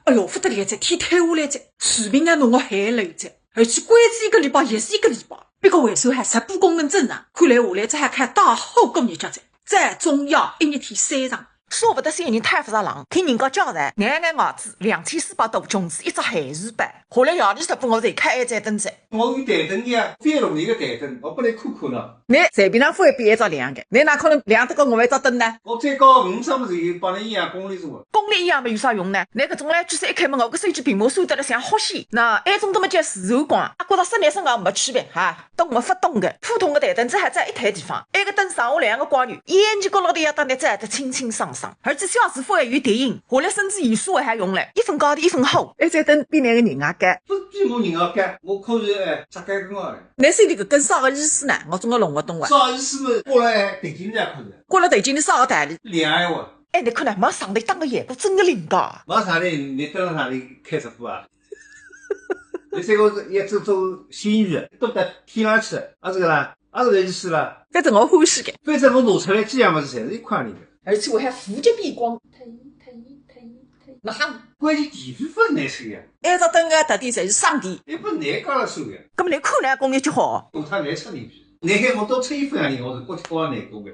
哎哟，不得了噻！天退下来噻，视频啊弄个还累噻，而且关子一个礼拜也是一个礼拜，别个为首还直播功能正常，看来下来这还开大后工业家噻，再中药一日天3场。说不得三人太复杂冷，听人家教材，眼眼牙子2400度穷子一只海事板。下来夜里直播我才开一盏灯噻。我有台灯呀，翻笼里个台灯，我不来看看了。你随便上翻一只亮个，你哪可能亮得过我一只灯呢？我再高5什么时候帮你一样功力做？功力一样没有啥用呢？那搿种嘞，举手一开门，我个手机屏幕闪得了像火线。那埃种都么叫自然光，觉着室内室外没区别哈。懂没发动的，普通的台灯只还在一台地方，埃个灯上下两个光源，眼睛角落里要当的再得清清爽爽，而且小师傅还有电影，下来甚至艺术还用嘞，1分高的1分厚，一盏灯比那个人还干。不比我人家干，我可是扎盖根个。那手里搿根啥个意思呢？我总归弄不懂啊。啥意思嘛？挂了台镜里可是。挂了台镜里啥个台里？亮哎哇！哎，你看呢，往上头打个眼光，真个灵噶。往上头，你登上头开直播啊？你这个也走咸鱼，都得贴上去，这个啦，这个意思啦。反正我欢喜个，反正我拿出来几样物事侪是一块钿的，而且我还负极避光，那哈，关键电费不难收呀。埃只灯个特点侪是省电，也不难讲了收呀。搿么你看呢，工业就好。大他难出人皮，难海我多出1分洋钿，我是国家难过的。